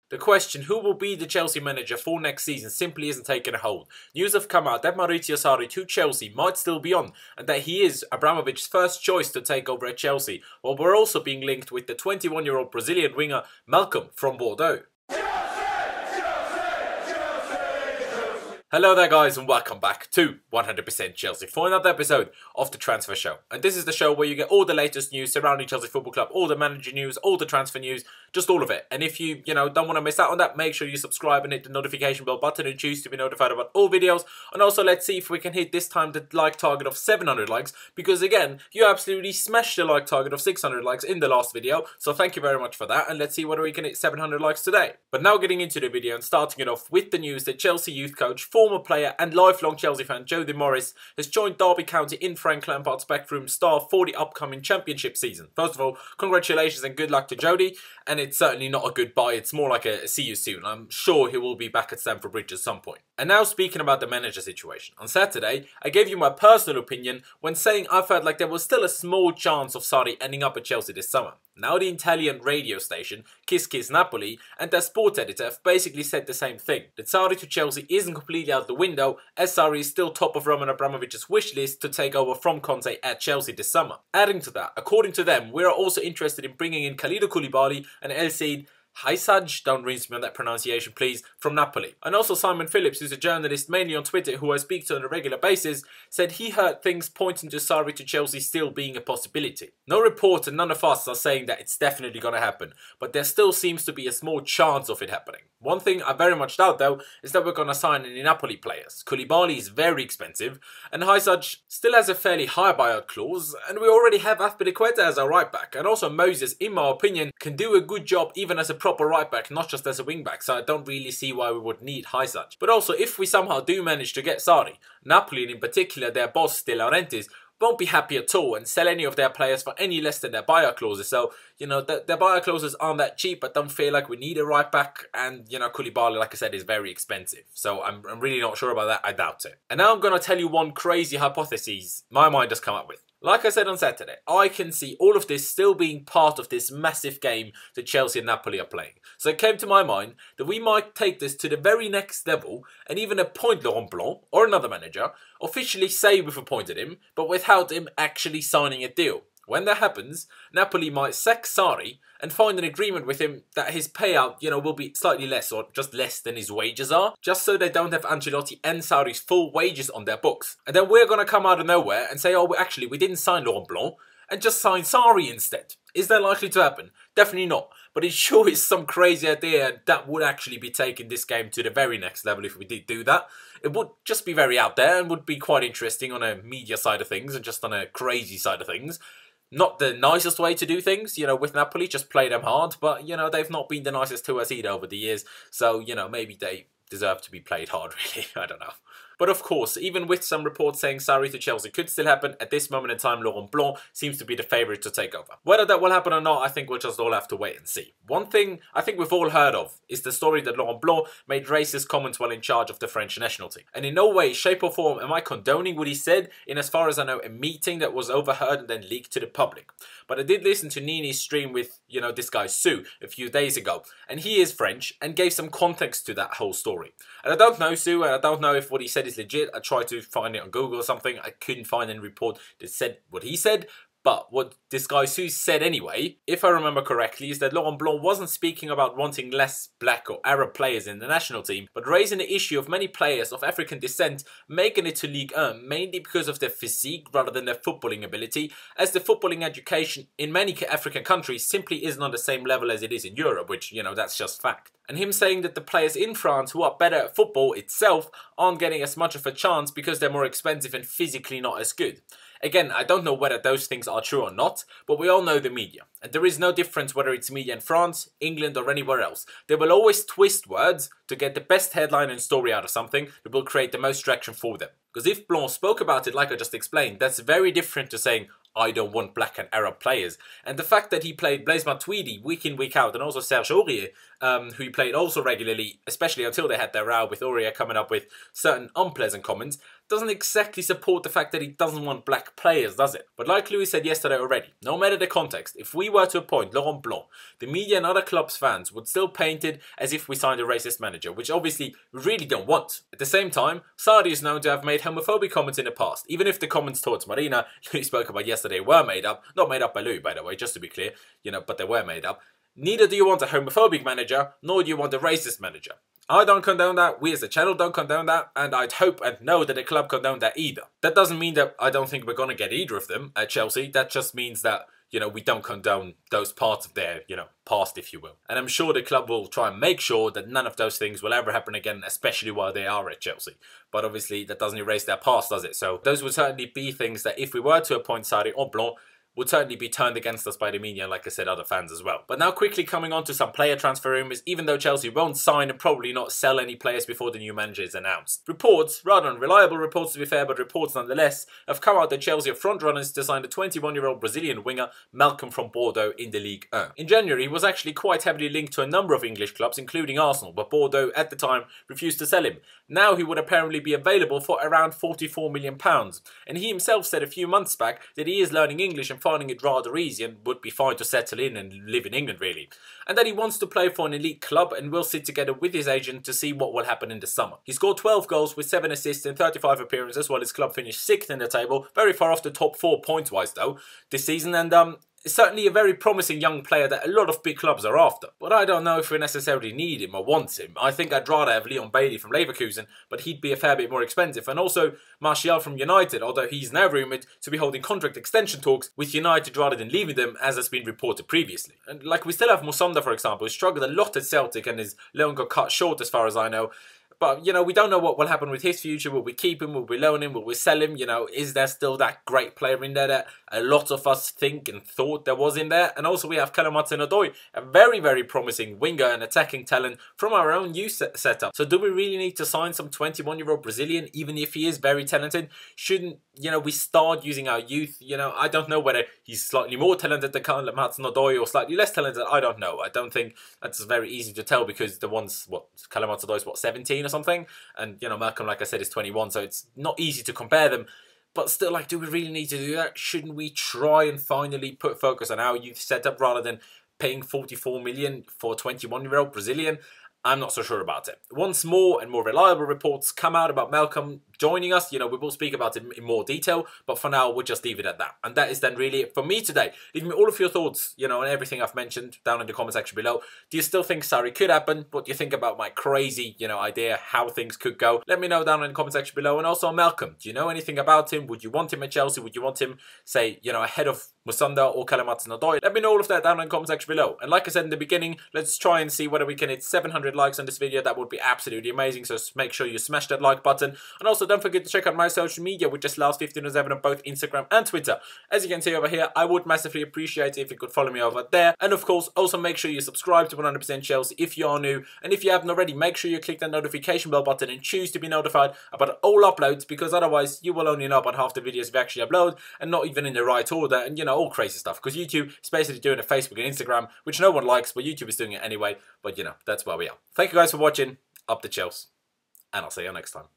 The question, who will be the Chelsea manager for next season, simply isn't taking a hold. News have come out that Maurizio Sarri to Chelsea might still be on, and that he is Abramovich's first choice to take over at Chelsea, while we're also being linked with the 21-year-old Brazilian winger Malcom from Bordeaux. Hello there guys and welcome back to 100% Chelsea for another episode of the Transfer Show. And this is the show where you get all the latest news surrounding Chelsea Football Club, all the manager news, all the transfer news, just all of it. And if you don't want to miss out on that, make sure you subscribe and hit the notification bell button and choose to be notified about all videos. And also let's see if we can hit this time the like target of 700 likes, because again, you absolutely smashed the like target of 600 likes in the last video. So thank you very much for that, and let's see whether we can hit 700 likes today. But now getting into the video and starting it off with the news that Chelsea youth coach, former player and lifelong Chelsea fan Jody Morris has joined Derby County in Frank Lampard's backroom staff for the upcoming championship season. First of all, congratulations and good luck to Jody, and it's certainly not a goodbye, it's more like a see you soon. I'm sure he will be back at Stamford Bridge at some point. And now speaking about the manager situation. On Saturday, I gave you my personal opinion when saying I felt like there was still a small chance of Sarri ending up at Chelsea this summer. Now the Italian radio station, Kiss Kiss Napoli, and their sport editor have basically said the same thing. That Sarri to Chelsea isn't completely out the window, as Sarri is still top of Roman Abramovich's wish list to take over from Conte at Chelsea this summer. Adding to that, according to them, we are also interested in bringing in Koulibaly and Hysaj, don't rinse me on that pronunciation please, from Napoli. And also Simon Phillips, who's a journalist mainly on Twitter who I speak to on a regular basis, said he heard things pointing to Sarri to Chelsea still being a possibility. No report and none of us are saying that it's definitely going to happen, but there still seems to be a small chance of it happening. One thing I very much doubt though is that we're going to sign any Napoli players. Koulibaly is very expensive and Hysaj still has a fairly high buyout clause, and we already have Azpilicueta as our right back, and also Moses, in my opinion, can do a good job even as a proper right back, not just as a wing back, so I don't really see why we would need Hysaj. But also, if we somehow do manage to get Sarri, Napoli and in particular their boss De Laurentiis won't be happy at all and sell any of their players for any less than their buyout clauses. So, their buyout clauses aren't that cheap, but don't feel like we need a right back. And, Koulibaly, like I said, is very expensive. So I'm really not sure about that. I doubt it. And now I'm going to tell you one crazy hypothesis my mind has come up with. Like I said on Saturday, I can see all of this still being part of this massive game that Chelsea and Napoli are playing. So it came to my mind that we might take this to the very next level and even appoint Laurent Blanc or another manager, officially say we've appointed him, but without him actually signing a deal. When that happens, Napoli might sack Sarri and find an agreement with him that his payout, will be slightly less or just less than his wages are, just so they don't have Ancelotti and Sarri's full wages on their books. And then we're going to come out of nowhere and say, oh, actually, we didn't sign Laurent Blanc and just sign Sarri instead. Is that likely to happen? Definitely not. But it sure is some crazy idea that would actually be taking this game to the very next level if we did do that. It would just be very out there and would be quite interesting on a media side of things and just on a crazy side of things. Not the nicest way to do things, with Napoli, just play them hard, but, they've not been the nicest to us either over the years, so, maybe they deserve to be played hard, really, I don't know. But of course, even with some reports saying Sarri to Chelsea could still happen, at this moment in time, Laurent Blanc seems to be the favourite to take over. Whether that will happen or not, I think we'll just all have to wait and see. One thing I think we've all heard of is the story that Laurent Blanc made racist comments while in charge of the French national team. And in no way, shape or form am I condoning what he said in, as far as I know, a meeting that was overheard and then leaked to the public. But I did listen to Nini's stream with, this guy Sue a few days ago, and he is French and gave some context to that whole story. And I don't know Sue, and I don't know if what he said is legit. I tried to find it on Google or something. I couldn't find any report that said what he said. But what this guy Sue said anyway, if I remember correctly, is that Laurent Blanc wasn't speaking about wanting less black or Arab players in the national team, but raising the issue of many players of African descent making it to Ligue 1 mainly because of their physique rather than their footballing ability, as the footballing education in many African countries simply isn't on the same level as it is in Europe, which, that's just fact. And him saying that the players in France who are better at football itself aren't getting as much of a chance because they're more expensive and physically not as good. Again, I don't know whether those things are true or not, but we all know the media. And there is no difference whether it's media in France, England or anywhere else. They will always twist words to get the best headline and story out of something that will create the most traction for them. Because if Blanc spoke about it like I just explained, that's very different to saying, I don't want black and Arab players. And the fact that he played Blaise Matuidi week in, week out, and also Serge Aurier, who he played also regularly, especially until they had their row with Aurier coming up with certain unpleasant comments, doesn't exactly support the fact that he doesn't want black players, does it? But like Louis said yesterday already, no matter the context, if we were to appoint Laurent Blanc, the media and other clubs' fans would still paint it as if we signed a racist manager, which obviously we really don't want. At the same time, Sarri is known to have made homophobic comments in the past, even if the comments towards Marina, who he spoke about yesterday, were made up. Not made up by Louis, by the way, just to be clear, but they were made up. Neither do you want a homophobic manager, nor do you want a racist manager. I don't condone that, we as a channel don't condone that, and I'd hope and know that the club condone that either. That doesn't mean that I don't think we're going to get either of them at Chelsea. That just means that, we don't condone those parts of their, past, if you will. And I'm sure the club will try and make sure that none of those things will ever happen again, especially while they are at Chelsea. But obviously, that doesn't erase their past, does it? So those would certainly be things that if we were to appoint Sarri or Blanc, would certainly be turned against us by the media and, like I said, other fans as well. But now quickly coming on to some player transfer rumours, even though Chelsea won't sign and probably not sell any players before the new manager is announced. Reports, rather unreliable reports to be fair, but reports nonetheless, have come out that Chelsea are front-runners to sign the 21-year-old Brazilian winger Malcom from Bordeaux in the Ligue 1. In January, he was actually quite heavily linked to a number of English clubs, including Arsenal, but Bordeaux at the time refused to sell him. Now he would apparently be available for around £44 million, and he himself said a few months back that he is learning English and finding it rather easy and would be fine to settle in and live in England really, and that he wants to play for an elite club and will sit together with his agent to see what will happen in the summer. He scored 12 goals with 7 assists in 35 appearances, while his club finished 6th in the table, very far off the top 4 points wise though this season, and certainly a very promising young player that a lot of big clubs are after. But I don't know if we necessarily need him or want him. I think I'd rather have Leon Bailey from Leverkusen, but he'd be a fair bit more expensive. And also Martial from United, although he's now rumoured to be holding contract extension talks with United rather than leaving them, as has been reported previously. And we still have Musonda, for example, who struggled a lot at Celtic and his loan got cut short as far as I know. But, we don't know what will happen with his future. Will we keep him? Will we loan him? Will we sell him? Is there still that great player in there that a lot of us think and thought there was in there? And also we have Koulibaly and Hysaj, a very, very promising winger and attacking talent from our own youth setup. So do we really need to sign some 21-year-old Brazilian, even if he is very talented? Shouldn't, we start using our youth? I don't know whether he's slightly more talented than Koulibaly and Hysaj or slightly less talented. I don't know. I don't think that's very easy to tell because the one's, Koulibaly and Hysaj is, 17 or something? And, Malcom, like I said, is 21, so it's not easy to compare them. But still, do we really need to do that? Shouldn't we try and finally put focus on our youth setup rather than paying 44 million for a 21-year-old Brazilian? I'm not so sure about it. Once more and more reliable reports come out about Malcom joining us, we will speak about it in more detail, but for now, we'll just leave it at that. And that is then really it for me today. Leave me all of your thoughts, on everything I've mentioned down in the comment section below. Do you still think Sarri could happen? What do you think about my crazy, idea how things could go? Let me know down in the comment section below. And also Malcom, do you know anything about him? Would you want him at Chelsea? Would you want him, say, ahead of Musonda or Koulibaly and Hysaj? Let me know all of that down in the comment section below. And like I said in the beginning, let's try and see whether we can hit 700 likes on this video. That would be absolutely amazing, so make sure you smash that like button. And also don't forget to check out my social media, which just last 15/7 on both Instagram and Twitter. As you can see over here, I would massively appreciate it if you could follow me over there. And of course, also make sure you subscribe to 100% Chelsea if you are new. And if you haven't already, make sure you click that notification bell button and choose to be notified about all uploads, because otherwise you will only know about half the videos we actually upload and not even in the right order, and all crazy stuff. Because YouTube is basically doing a Facebook and Instagram, which no one likes, but YouTube is doing it anyway. But that's where we are. Thank you guys for watching. Up the Chelsea, and I'll see you next time.